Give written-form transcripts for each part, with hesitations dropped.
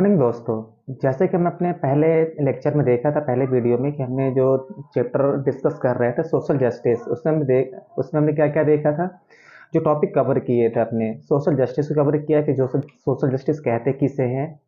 Morning दोस्तों। जैसे कि हमने अपने पहले लेक्चर में देखा था, पहले वीडियो में कि हमने जो चैप्टर डिस्कस कर रहे थे सोशल जस्टिस, उसमें हमने क्या क्या देखा था। जो टॉपिक कवर किए थे, अपने सोशल जस्टिस को कवर किया कि जो सोशल जस्टिस कहते किसे हैं।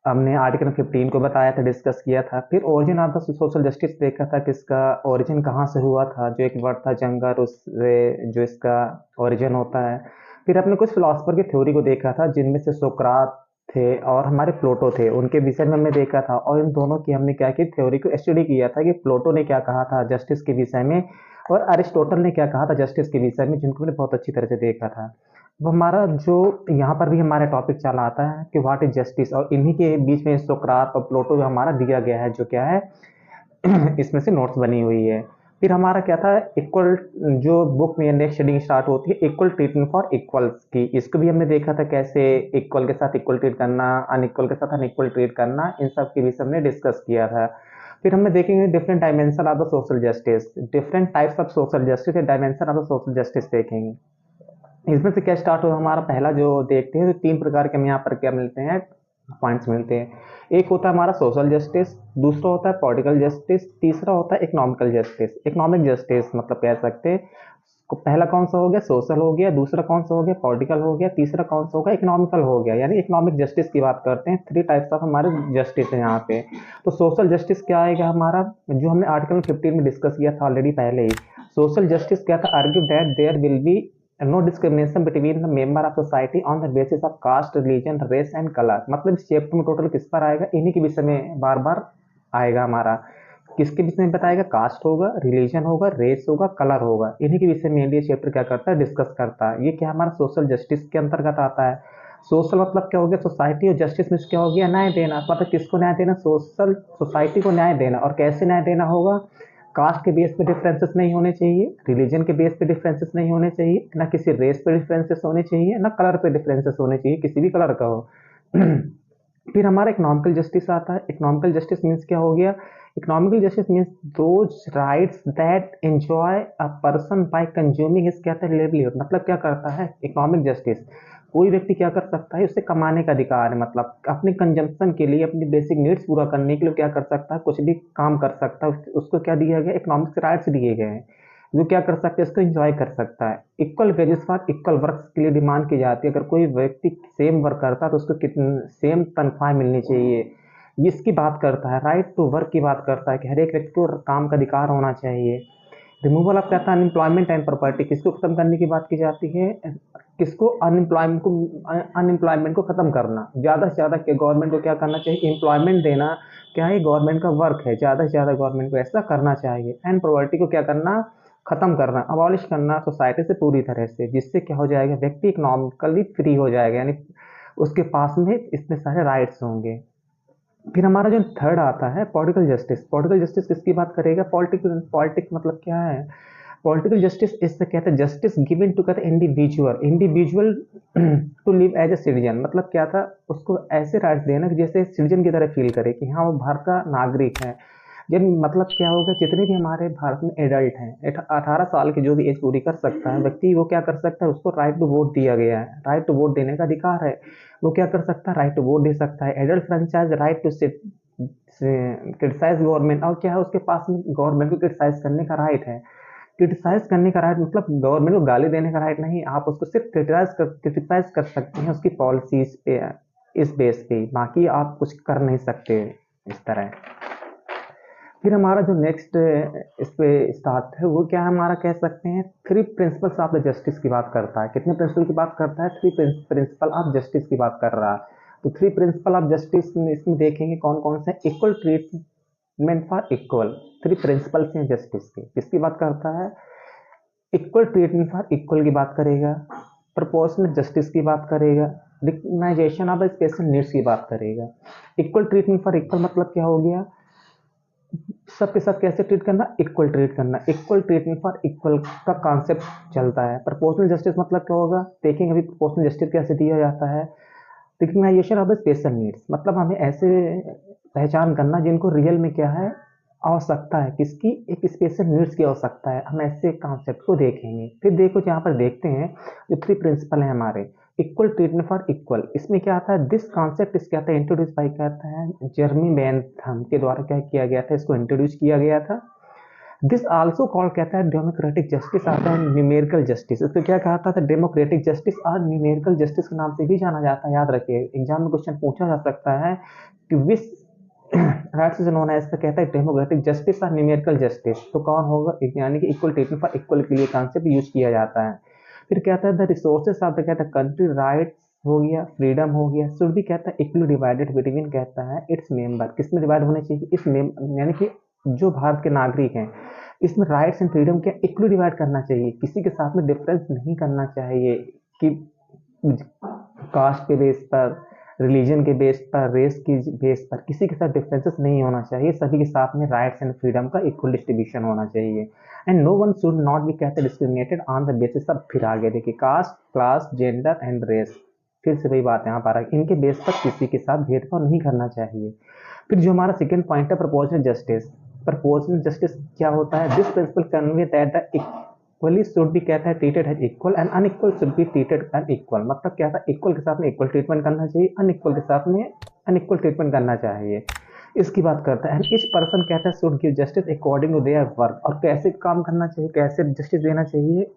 हमने आर्टिकल 15 को बताया था, डिस्कस किया था। फिर origin of the social justice देखा था कि इसका ओरिजिन कहाँ से हुआ था। जो एक वर्ड था जंगर, उससे जो इसका ओरिजिन होता है। फिर हमने कुछ फिलोसफर की थ्योरी को देखा था, जिनमें से सोक्रात थे और हमारे प्लेटो थे, उनके विषय में हमने देखा था। और इन दोनों की हमने क्या की थ्योरी को स्टडी किया था कि प्लेटो ने क्या कहा था जस्टिस के विषय में, और अरिस्टोटल ने क्या कहा था जस्टिस के विषय में, जिनको मैंने बहुत अच्छी तरह से देखा था। वो हमारा जो यहाँ पर भी हमारा टॉपिक चला आता है कि व्हाट इज जस्टिस, और इन्हीं के बीच में सोक्रात और प्लेटो हमारा दिया गया है, जो क्या है इसमें से नोट्स बनी हुई है। फिर हमारा क्या था, इक्वल, जो बुक में नेक्स्ट रीडिंग स्टार्ट होती है इक्वल ट्रीटमेंट फॉर इक्वल्स की, इसको भी हमने देखा था कैसे इक्वल के साथ इक्वल ट्रीट करना, अनइक्वल के साथ अनइक्वल ट्रीट करना, इन सब के विषय हमने डिस्कस किया था। फिर हमने देखेंगे different dimension of the social justice, different types of social justice, dimension of the social justice देखेंगे। इसमें से क्या स्टार्ट हो, हमारा पहला जो देखते हैं तो तीन प्रकार के हमें यहाँ पर क्या मिलते हैं, पॉइंट्स मिलते हैं। एक होता है हमारा सोशल जस्टिस, दूसरा होता है पॉलिटिकल जस्टिस, तीसरा होता है इकोनॉमिकल जस्टिस। इकोनॉमिक जस्टिस मतलब कह सकते हैं पहला कौन सा हो गया, सोशल हो गया, दूसरा कौन सा हो गया, पॉलिटिकल हो गया, तीसरा कौन सा हो गया, इकोनॉमिकल हो गया। यानी इकोनॉमिक जस्टिस की बात करते हैं। थ्री टाइप्स ऑफ हमारे जस्टिस है यहाँ पे। तो सोशल जस्टिस क्या आएगा हमारा, जो हमने आर्टिकल 15 में डिस्कस किया था ऑलरेडी पहले ही। सोशल जस्टिस क्या था, argue that there will be no discrimination between the member of society on the basis of caste, religion, race and colour. मतलब इस चैप्टर में टोटल किस पर आएगा, इन्हीं के विषय में बार बार आएगा हमारा। किसके विषय में बताएगा, कास्ट होगा, रिलीजन होगा, रेस होगा, कलर होगा। इन्हीं के विषय में ये चैप्टर क्या करता है, डिस्कस करता है। ये क्या हमारा सोशल जस्टिस के अंतर्गत आता है। सोशल मतलब क्या हो गया, सोसाइटी, और जस्टिस में क्या हो गया, न्याय देना। मतलब किसको न्याय देना, सोशल सोसाइटी को न्याय देना। और कैसे न्याय देना होगा, कास्ट के बेस पे डिफरेंसेस नहीं होने चाहिए, रिलीजन के बेस पे डिफरेंसेस नहीं होने चाहिए, ना किसी रेस पे डिफरेंसेस होने चाहिए, ना कलर पे डिफरेंसेस होने चाहिए, किसी भी कलर का हो। फिर हमारा इकोनॉमिकल जस्टिस आता है। इकोनॉमिकल जस्टिस मीन्स क्या हो गया, economical justice means those rights that enjoy a person by consuming his क्या था लिवलीहुड। मतलब क्या करता है इकोनॉमिक जस्टिस, कोई व्यक्ति क्या कर सकता है, उसे कमाने का अधिकार है। मतलब अपने कंजम्पशन के लिए, अपनी बेसिक नीड्स पूरा करने के लिए क्या कर सकता है, कुछ भी काम कर सकता है। उसको क्या दिया गया, इकोनॉमिक राइट्स दिए गए हैं। वो क्या कर सकते हैं, इसको एंजॉय कर सकता है। Equal wages for equal work के लिए डिमांड की जाती है। अगर कोई व्यक्ति सेम वर्क करता है तो उसको कितनी सेम तनख्वाह मिलनी चाहिए, ये इसकी बात करता है। राइट टू वर्क की बात करता है कि हर एक व्यक्ति को काम का अधिकार होना चाहिए। रिमूवल ऑफ कहता है अनएम्प्लॉयमेंट एंड प्रॉपर्टी, किसको खत्म करने की बात की जाती है, किसको, अनएम्प्लॉयमेंट को खत्म करना। ज़्यादा से ज़्यादा गवर्नमेंट को क्या करना चाहिए, एम्प्लॉयमेंट देना। क्या है, गवर्नमेंट का वर्क है, ज़्यादा से ज़्यादा गवर्नमेंट को ऐसा करना चाहिए। एंड प्रॉपर्टी को क्या करना, खत्म करना, अबॉलिश करना सोसाइटी से पूरी तरह से। जिससे क्या हो जाएगा, व्यक्ति इकोनॉमिकली फ्री हो जाएगा, यानी उसके पास में इतने सारे राइट्स होंगे। फिर हमारा जो थर्ड आता है पॉलिटिकल जस्टिस। पॉलिटिकल जस्टिस किसकी बात करेगा, पॉलिटिक्स मतलब क्या है, पॉलिटिकल जस्टिस इससे कहते हैं जस्टिस गिवन टू कहते individual, individual to live as a citizen. मतलब क्या था, उसको ऐसे राइट्स देना कि जैसे सिटीजन की तरह फील करे कि हाँ वो भारत का नागरिक है। जब मतलब क्या होगा, जितने भी हमारे भारत में एडल्ट हैं, 18 साल की जो भी एज पूरी कर सकता है व्यक्ति, वो क्या कर सकता है, उसको राइट टू वोट दिया गया है, राइट टू वोट देने का अधिकार है। वो क्या कर सकता है, राइट टू वोट दे सकता है। Adult franchise right to criticise government, और क्या है उसके पास में गवर्नमेंट को क्रिटिसाइज करने का राइट है। क्रिटिसाइज करने का राइट मतलब गवर्नमेंट को गाली देने का राइट नहीं, आप उसको सिर्फ क्रिटिसाइज कर सकते हैं उसकी पॉलिसीज पे, इस बेस पे, बाकी आप कुछ कर नहीं सकते इस तरह। फिर हमारा जो नेक्स्ट इस पे स्टार्ट है वो क्या है, हमारा कह सकते हैं three principles of the justice की बात करता है। कितने प्रिंसिपल की बात करता है, थ्री प्रिंसिपल ऑफ जस्टिस की बात कर रहा है। तो थ्री प्रिंसिपल ऑफ जस्टिस में इसमें देखेंगे कौन कौन से, equal treatment for equal. Three principles हैं जस्टिस के, किसकी बात करता है, इक्वल ट्रीटमेंट फॉर इक्वल की बात करेगा, प्रोपोर्शनल जस्टिस की बात करेगा, रिकग्नाइजेशन ऑफ स्पेशल नीड्स की बात करेगा। इक्वल ट्रीटमेंट फॉर इक्वल मतलब क्या हो गया, सबके साथ कैसे ट्रीट करना, इक्वल ट्रीट करना। इक्वल ट्रीटमेंट फॉर इक्वल का कॉन्सेप्ट चलता है। प्रोपोर्शनल जस्टिस मतलब क्या होगा, देखेंगे अभी प्रोपोर्शनल जस्टिस कैसे दिया जाता है। Recognisation of the special needs मतलब हमें ऐसे पहचान करना जिनको रियल में क्या है, आवश्यकता है, किसकी, एक स्पेशल नीड्स की आवश्यकता है। हम ऐसे कॉन्सेप्ट को देखेंगे। फिर देखो यहाँ पर देखते हैं जो थ्री प्रिंसिपल हैं हमारे, इक्वल ट्रीटमेंट फॉर इक्वल, इसमें क्या आता है, दिस कॉन्सेप्ट इस क्या था इंट्रोड्यूस बाई कहता है जर्मी बेंथम के द्वारा क्या किया गया था, इसको इंट्रोड्यूस किया गया था। दिस आल्सो कॉल्ड कहता है डेमोक्रेटिक जस्टिस, आता है न्यूमेरिकल जस्टिस, इसको क्या कहता था, डेमोक्रेटिक जस्टिस और न्यूमेरिकल जस्टिस के नाम से भी जाना जाता है। याद रखिए एग्जाम में क्वेश्चन पूछा जा सकता है कि विच राइट्स इज नोन एज, कहता है डेमोक्रेटिक जस्टिस और न्यूमेरिकल जस्टिस, तो कौन होगा, यानी कि इक्वल ट्रीटमेंट फॉर इक्वल के लिए कॉन्सेप्ट यूज किया जाता है। फिर कहता है द रिसोर्सेज ऑफ द कहता है कंट्री राइट्स हो गया, फ्रीडम हो गया, शुड भी कहता है इक्वली डिवाइडेड बिटवीन कहता है इट्स मेंबर, किसमें डिवाइड होने चाहिए, इस यानी कि जो भारत के नागरिक हैं इसमें राइट्स एंड फ्रीडम क्या इक्वली डिवाइड करना चाहिए, किसी के साथ में डिफरेंस नहीं करना चाहिए कि कास्ट के बेस पर, रिलीजन के बेस पर, रेस की बेस पर किसी के साथ डिफरेंसेस नहीं होना चाहिए, सभी के साथ में राइट्स एंड फ्रीडम का इक्वल डिस्ट्रीब्यूशन होना चाहिए। And no one should not be कहते discriminated on the basis of, फिर आगे देखिए caste, class, gender and race, फिर से वही बात यहाँ पर इनके बेस पर किसी के साथ भेदभाव नहीं करना चाहिए। फिर जो हमारा सेकंड पॉइंट है प्रपोजनल जस्टिस, प्रपोजनल जस्टिस क्या होता है, this principle convey that the equally should भी कहता है treated as equal and unequal should be treated as equal, मतलब क्या था, इक्वल के साथ में इक्वल ट्रीटमेंट करना चाहिए, अनइक्वल के साथ में अनइक्वल ट्रीटमेंट करना चाहिए, इसकी बात करता है। एंड ईच पर्सन कहता है should give justice according to their work, और कैसे काम करना चाहिए, कैसे जस्टिस देना चाहिए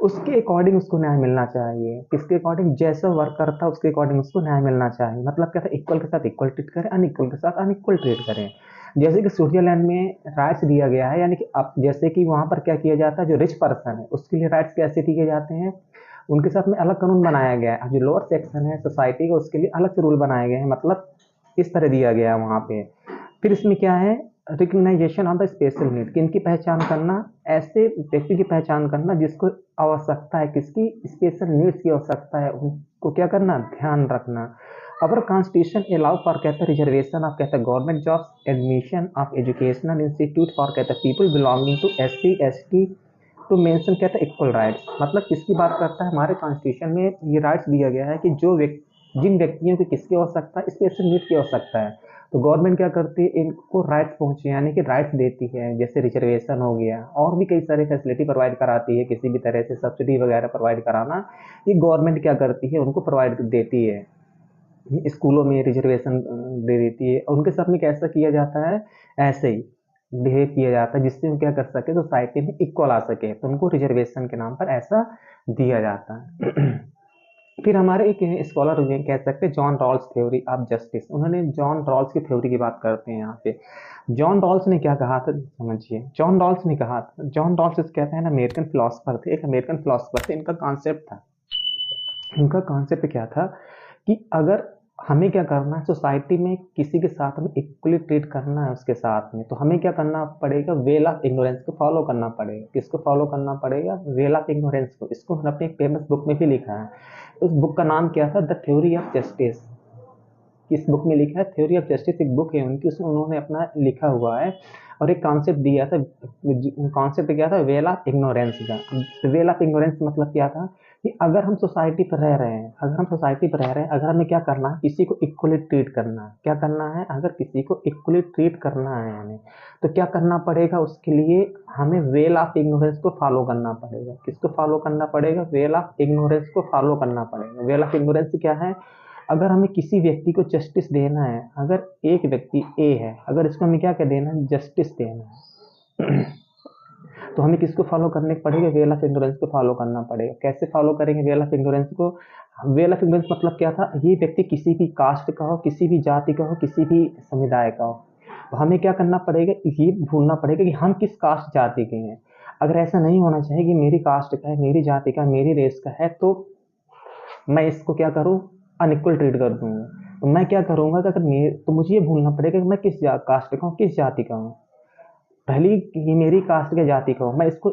उसके अकॉर्डिंग उसको न्याय मिलना चाहिए, किसके अकॉर्डिंग, जैसा वर्क करता है उसके अकॉर्डिंग उसको न्याय मिलना चाहिए, मतलब क्या था, इक्वल के साथ इक्वल ट्रीट करें, अनइक्वल के साथ अनइक्वल ट्रीट करें। जैसे कि स्विट्जरलैंड में राइट्स दिया गया है, यानी कि अब जैसे कि वहां पर क्या किया जाता है, जो रिच पर्सन है उसके लिए राइट्स कैसे दिए जाते हैं, उनके साथ में अलग कानून बनाया गया है, अब जो लोअर सेक्शन है सोसाइटी का उसके लिए अलग से रूल बनाए गए हैं, मतलब इस तरह दिया गया है वहाँ पे। फिर इसमें क्या है, recognisation of the special need, किनकी पहचान करना, ऐसे व्यक्ति की पहचान करना जिसको आवश्यकता है, किसकी स्पेशल नीड्स की आवश्यकता है, उनको क्या करना, ध्यान रखना। अवर कॉन्स्टिट्यूशन अलाउ फॉर कहता है रिजर्वेशन ऑफ कहता है government jobs, admission of educational institute for कहता है people belonging to SC ST to mention कहता है इक्वल राइट्स, मतलब किसकी बात करता है, हमारे कॉन्स्टिट्यूशन में ये राइट्स दिया गया है कि जो जिन व्यक्तियों की किसकी आवश्यकता है, स्पेशल नीड की आवश्यकता है, तो गवर्नमेंट क्या करती है, इनको राइट्स पहुंचे, यानी कि राइट्स देती है, जैसे रिजर्वेशन हो गया, और भी कई सारी फैसिलिटी प्रोवाइड कराती है, किसी भी तरह से सब्सिडी वगैरह प्रोवाइड कराना, ये गवर्नमेंट क्या करती है, उनको प्रोवाइड देती है, स्कूलों में रिजर्वेशन दे देती है, और उनके साथ में कैसा किया जाता है, ऐसे ही बिहेव किया जाता है जिससे वो क्या कर सके, सोसाइटी में इक्वल आ सके, तो उनको रिजर्वेशन के नाम पर ऐसा दिया जाता है। फिर हमारे एक स्कॉलर हुए कह सकते हैं John Rawls theory of justice, उन्होंने जॉन रॉल्स की थ्योरी की बात करते हैं यहाँ पे। जॉन रॉल्स ने क्या कहा था, समझिए, जॉन रॉल्स ने कहा था, जॉन रॉल्स कहते हैं ना अमेरिकन फिलोसफर थे, एक अमेरिकन फिलोसफर थे, इनका कॉन्सेप्ट था, इनका कॉन्सेप्ट क्या था कि अगर हमें क्या करना है, सोसाइटी में किसी के साथ में इक्वली ट्रीट करना है उसके साथ में, तो हमें क्या करना पड़ेगा, वेल ऑफ इग्नोरेंस को फॉलो करना पड़ेगा, किसको फॉलो करना पड़ेगा, वेल ऑफ इग्नोरेंस को, इसको मैंने अपनी एक फेमस बुक में भी लिखा है, उस बुक का नाम क्या था, द थ्योरी ऑफ जस्टिस, किस बुक में लिखा है, थ्योरी ऑफ जस्टिस एक बुक है उनकी, उसमें उन्होंने अपना लिखा हुआ है, और एक कॉन्सेप्ट दिया था, कॉन्सेप्ट क्या था, वेल ऑफ इग्नोरेंस का। वेल ऑफ इग्नोरेंस मतलब क्या था कि अगर हम सोसाइटी पर रह रहे हैं, अगर हम सोसाइटी पर रह रहे हैं, अगर हमें क्या करना है, किसी को इक्वली ट्रीट करना है, क्या करना है, अगर किसी को इक्वली ट्रीट करना है हमें, तो क्या करना पड़ेगा, उसके लिए हमें वेल ऑफ इग्नोरेंस को फॉलो करना पड़ेगा, किसको फॉलो करना पड़ेगा, वेल ऑफ इग्नोरेंस को फॉलो करना पड़ेगा। वेल ऑफ इग्नोरेंस क्या है, अगर हमें किसी व्यक्ति को जस्टिस देना है, अगर एक व्यक्ति ए है, अगर इसको हमें क्या कर देना है, जस्टिस देना है, तो हमें किसको फॉलो करने पड़ेगा, वेल ऑफ इग्नोरेंस को फॉलो करना पड़ेगा। कैसे फॉलो करेंगे वेल ऑफ इग्नोरेंस को, वेल ऑफ इग्नोरेंस मतलब क्या था, ये व्यक्ति किसी भी कास्ट का हो, किसी भी जाति का हो, किसी भी समुदाय का हो, तो हमें क्या करना पड़ेगा, ये भूलना पड़ेगा कि हम किस कास्ट जाति के हैं। अगर ऐसा नहीं होना चाहिए कि मेरी कास्ट का है, मेरी जाति का, मेरी रेस का है, तो मैं इसको क्या करूँ, अनइक्वल ट्रीट कर दूंगा। तो मैं क्या करूंगा कि अगर तो मुझे ये भूलना पड़ेगा कि मैं किस कास्ट का हूँ, किस जाति का हूँ, पहली ये मेरी कास्ट के जाति का हूँ, मैं इसको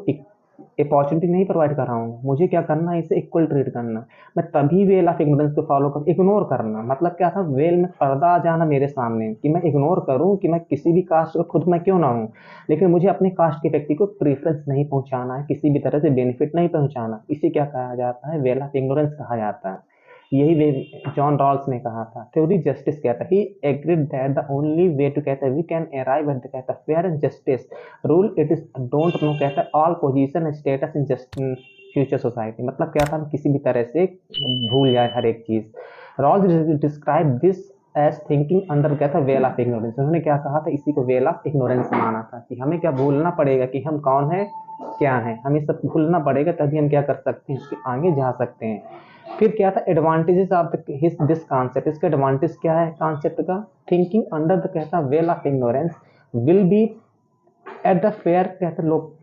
अपॉर्चुनिटी नहीं प्रोवाइड कर रहा हूँ, मुझे क्या करना है, इसे इक्वल ट्रीट करना, मैं तभी वेल ऑफ इग्नोरेंस को फॉलो कर, इग्नोर करना मतलब क्या था, वेल में पर्दा आ जाना मेरे सामने कि मैं इग्नोर करूँ कि मैं किसी भी कास्ट को, खुद मैं क्यों ना हूँ, लेकिन मुझे अपने कास्ट के व्यक्ति को प्रेफरेंस नहीं पहुँचाना है, किसी भी तरह से बेनिफिट नहीं पहुँचाना, इसे क्या कहा जाता है, वेल ऑफ इग्नोरेंस कहा जाता है। यही वे जॉन रॉल्स ने कहा था। थ्योरी जस्टिस कहता है he agreed that the only way to कहता है we can arrive at the कहता है fair and justice rule it is don't know कहता है all position and status in future society. मतलब क्या था, हम किसी भी तरह से भूल जाए हर एक चीज़। Rawls describe this as thinking under, क्या था, वेल ऑफ इग्नोरेंस। उन्होंने क्या कहा था, इसी को वेल ऑफ इग्नोरेंस माना था कि हमें क्या भूलना पड़ेगा कि हम कौन है, क्या है, हमें सब भूलना पड़ेगा, तभी हम क्या कर सकते हैं, इसके आगे जा सकते हैं। फिर क्या था, एडवांटेजेस ऑफ दिस कॉन्सेप्ट। इसका एडवांटेज क्या है कॉन्सेप्ट का, थिंकिंग अंडर द, कहता well of ignorance will be at the fair, कहते लोग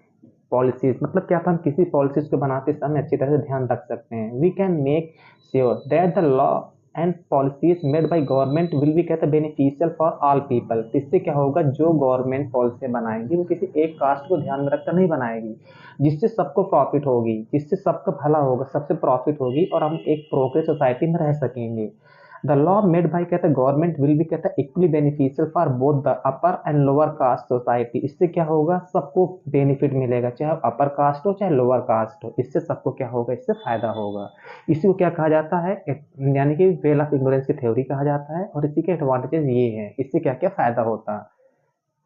पॉलिसीज। मतलब क्या था, हम किसी पॉलिसीज को बनाते समय अच्छी तरह से ध्यान रख सकते हैं। We can make sure that the law and policies made by government will be, कहते बेनिफिशियल फॉर ऑल पीपल। इससे क्या होगा, जो गवर्नमेंट पॉलिसी बनाएगी वो किसी एक कास्ट को ध्यान में रखकर नहीं बनाएगी, जिससे सबको प्रॉफिट होगी, जिससे सबका भला होगा, सबसे प्रॉफिट होगी, और हम एक प्रोग्रेस सोसाइटी में रह सकेंगे। द लॉ मेड बाय, कहता है गवर्नमेंट विल भी, कहता है equally beneficial for both the upper and lower caste society. इससे क्या होगा, सबको बेनिफिट मिलेगा, चाहे अपर कास्ट हो चाहे लोअर कास्ट हो, इससे सबको क्या होगा, इससे फायदा होगा। इसी को क्या कहा जाता है, यानी कि वेल ऑफ इग्नोरेंस की थ्योरी कहा जाता है। और इसी के एडवांटेजेस ये हैं, इससे क्या क्या फायदा होता है।